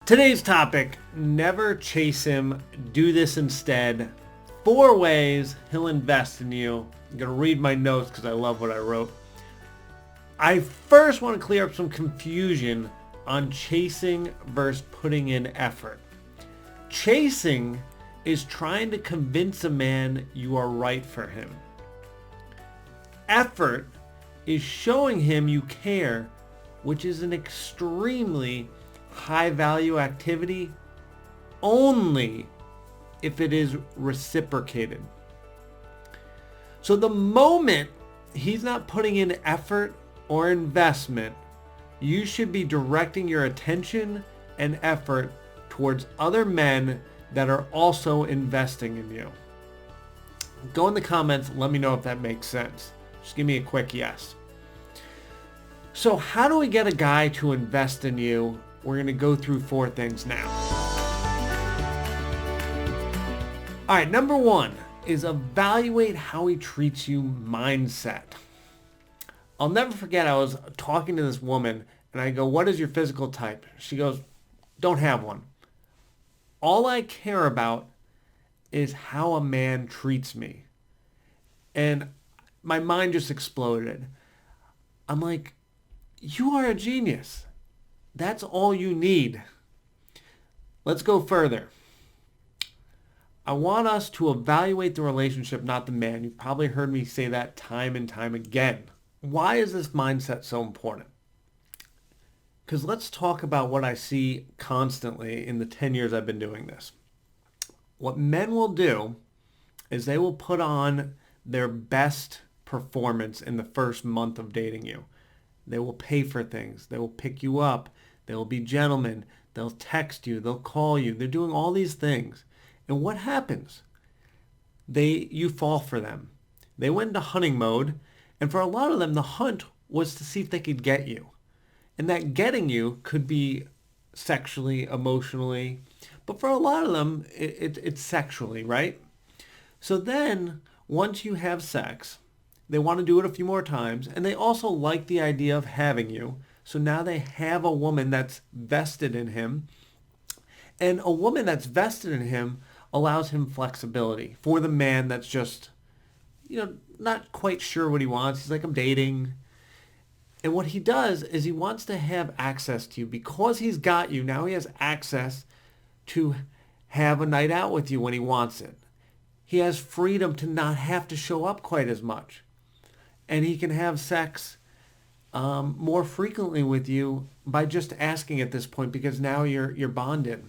Today's topic, never chase him, do this instead. 4 ways he'll invest in you. I'm going to read my notes because I love what I wrote. I first want to clear up some confusion on chasing versus putting in effort. Chasing is trying to convince a man you are right for him. Effort is showing him you care, which is an extremely high value activity only if it is reciprocated. So the moment he's not putting in effort or investment, you should be directing your attention and effort towards other men that are also investing in you. Go in the comments, let me know if that makes sense. Just give me a quick yes. So how do we get a guy to invest in you? We're going to go through 4 things now. All right, number 1 is evaluate how he treats you mindset. I'll never forget, I was talking to this woman and I go, what is your physical type? She goes, don't have one. All I care about is how a man treats me. And my mind just exploded. I'm like, you are a genius. That's all you need. Let's go further. I want us to evaluate the relationship, not the man. You've probably heard me say that time and time again. Why is this mindset so important? Because let's talk about what I see constantly in the 10 years I've been doing this. What men will do is they will put on their best performance in the first month of dating you. They will pay for things. They will pick you up. They will be gentlemen. They'll text you. They'll call you. They're doing all these things. And what happens? You fall for them. They went into hunting mode. And for a lot of them, the hunt was to see if they could get you. And that getting you could be sexually, emotionally. But for a lot of them, it's sexually, right? So then, once you have sex, they want to do it a few more times. And they also like the idea of having you. So now they have a woman that's vested in him. And a woman that's vested in him allows him flexibility for the man that's just, not quite sure what he wants. He's like, I'm dating. And what he does is he wants to have access to you. Because he's got you, now he has access to have a night out with you when he wants it. He has freedom to not have to show up quite as much. And he can have sex more frequently with you by just asking at this point, because now you're bonded.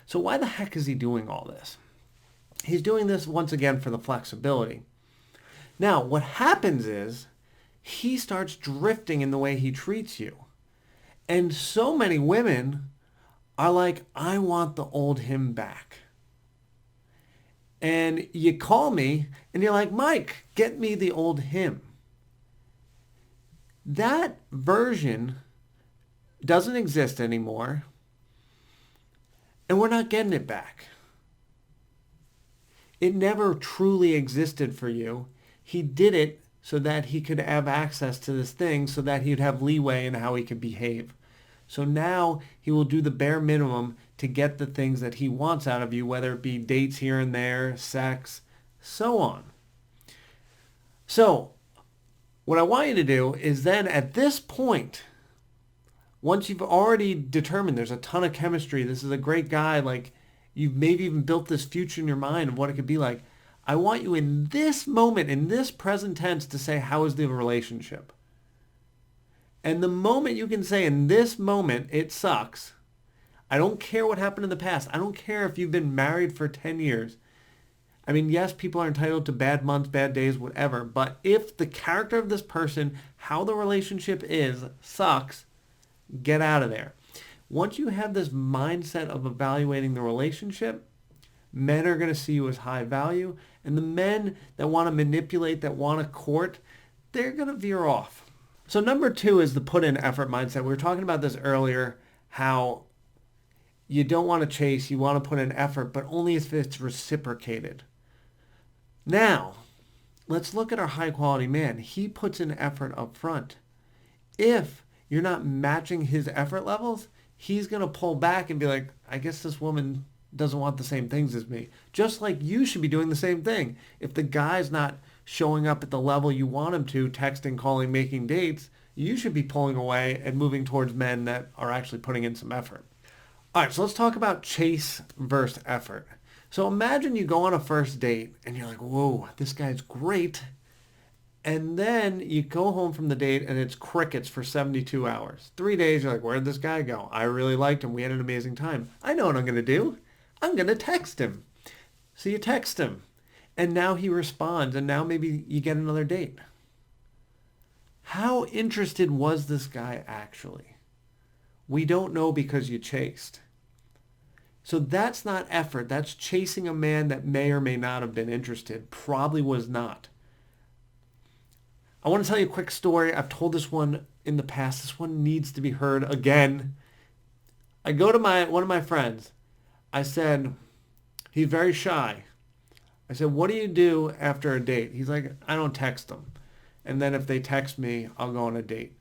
So why the heck is he doing all this? He's doing this once again for the flexibility. Now, what happens is he starts drifting in the way he treats you. And so many women are like, I want the old him back. And you call me and you're like, Mike, get me the old him. That version doesn't exist anymore. And we're not getting it back. It never truly existed for you. He did it so that he could have access to this thing, so that he'd have leeway in how he could behave. So now he will do the bare minimum to get the things that he wants out of you, whether it be dates here and there, sex, so on. So what I want you to do is then at this point, once you've already determined there's a ton of chemistry, this is a great guy, like you've maybe even built this future in your mind of what it could be like, I want you in this moment, in this present tense, to say, how is the relationship? And the moment you can say, in this moment, it sucks. I don't care what happened in the past. I don't care if you've been married for 10 years. I mean, yes, people are entitled to bad months, bad days, whatever. But if the character of this person, how the relationship is, sucks, get out of there. Once you have this mindset of evaluating the relationship, men are going to see you as high value. And the men that want to manipulate, that want to court, they're going to veer off. So number 2 is the put in effort mindset. We were talking about this earlier, how you don't want to chase, you want to put in effort, but only if it's reciprocated. Now, let's look at our high quality man. He puts in effort up front. If you're not matching his effort levels, he's going to pull back and be like, I guess this woman doesn't want the same things as me. Just like you should be doing the same thing. If the guy's not showing up at the level you want him to, texting, calling, making dates, you should be pulling away and moving towards men that are actually putting in some effort. All right, so let's talk about chase versus effort. So imagine you go on a first date and you're like, whoa, this guy's great. And then you go home from the date and it's crickets for 72 hours. 3 days, you're like, where did this guy go? I really liked him. We had an amazing time. I know what I'm going to do. I'm going to text him. So you text him. And now he responds. And now maybe you get another date. How interested was this guy actually? We don't know because you chased. So that's not effort. That's chasing a man that may or may not have been interested. Probably was not. I want to tell you a quick story. I've told this one in the past. This one needs to be heard again. I go to one of my friends. I said, he's very shy. I said, what do you do after a date? He's like, I don't text them. And then if they text me, I'll go on a date.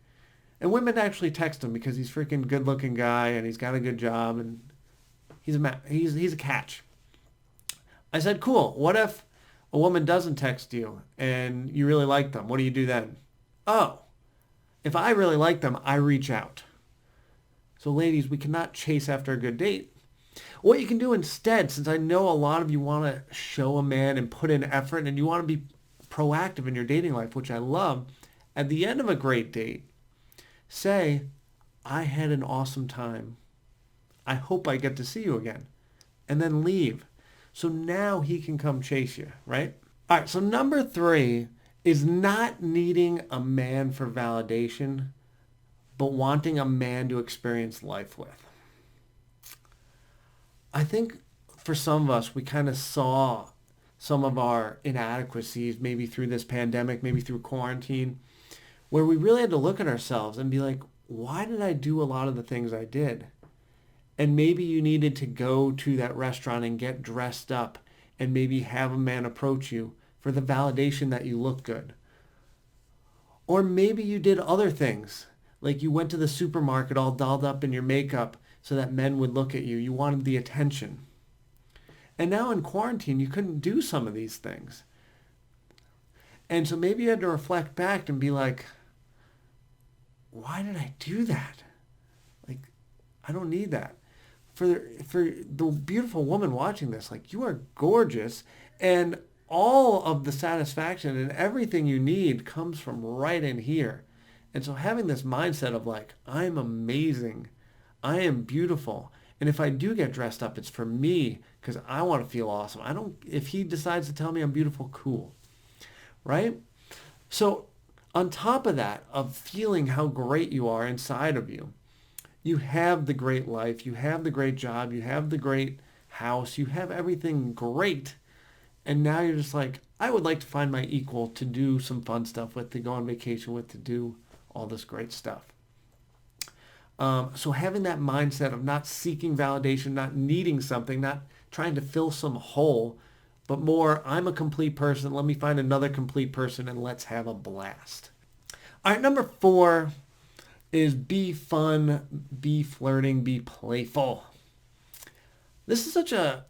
And women actually text him because he's a freaking good-looking guy and he's got a good job and he's a catch. I said, cool. What if a woman doesn't text you and you really like them? What do you do then? Oh, if I really like them, I reach out. So ladies, we cannot chase after a good date. What you can do instead, since I know a lot of you want to show a man and put in effort and you want to be proactive in your dating life, which I love, at the end of a great date, say, I had an awesome time. I hope I get to see you again. And then leave. So now he can come chase you, right? All right, so number 3 is not needing a man for validation, but wanting a man to experience life with. I think for some of us, we kind of saw some of our inadequacies, maybe through this pandemic, maybe through quarantine, where we really had to look at ourselves and be like, why did I do a lot of the things I did? And maybe you needed to go to that restaurant and get dressed up and maybe have a man approach you for the validation that you look good. Or maybe you did other things, like you went to the supermarket all dolled up in your makeup so that men would look at you. You wanted the attention. And now in quarantine, you couldn't do some of these things. And so maybe you had to reflect back and be like, why did I do that? Like, I don't need that. For the beautiful woman watching this, like, you are gorgeous, and all of the satisfaction and everything you need comes from right in here. And so having this mindset of like, I'm amazing, I am beautiful, and if I do get dressed up, it's for me because I want to feel awesome. If he decides to tell me I'm beautiful, cool, right? So on top of that, of feeling how great you are inside of you, you have the great life, you have the great job, you have the great house, you have everything great. And now you're just like, I would like to find my equal to do some fun stuff with, to go on vacation with, to do all this great stuff. So having that mindset of not seeking validation, not needing something, not trying to fill some hole, but more, I'm a complete person, let me find another complete person and let's have a blast. All right, number 4 is be fun, be flirting, be playful. This is such a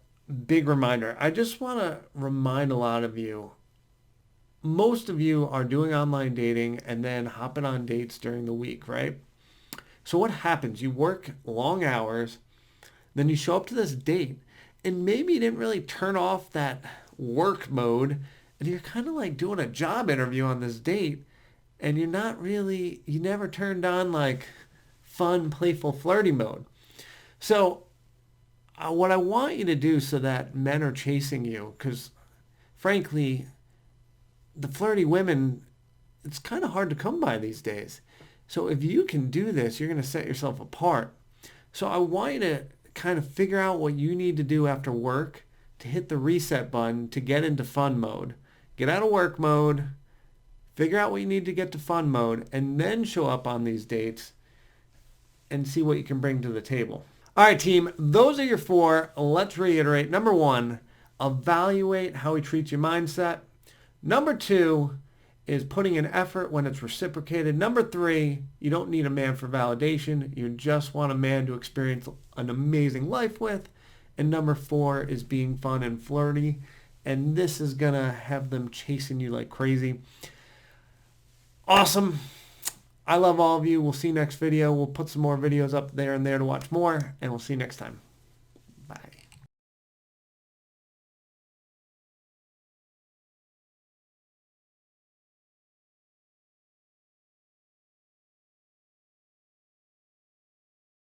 big reminder. I just want to remind a lot of you, most of you are doing online dating and then hopping on dates during the week, right? So what happens? You work long hours, then you show up to this date, and maybe you didn't really turn off that work mode, and you're kind of like doing a job interview on this date, and you never turned on like fun, playful, flirty mode. So what I want you to do so that men are chasing you, because frankly, the flirty women, it's kind of hard to come by these days. So if you can do this, you're going to set yourself apart. So I want you to kind of figure out what you need to do after work to hit the reset button to get into fun mode. Get out of work mode, figure out what you need to get to fun mode, and then show up on these dates and see what you can bring to the table. All right, team, those are your 4. Let's reiterate. Number 1, evaluate how he treats your mindset. Number 2 is putting in effort when it's reciprocated. Number 3, you don't need a man for validation. You just want a man to experience an amazing life with. And number 4 is being fun and flirty. And this is going to have them chasing you like crazy. Awesome. I love all of you. We'll see you next video. We'll put some more videos up there and there to watch more. And we'll see you next time.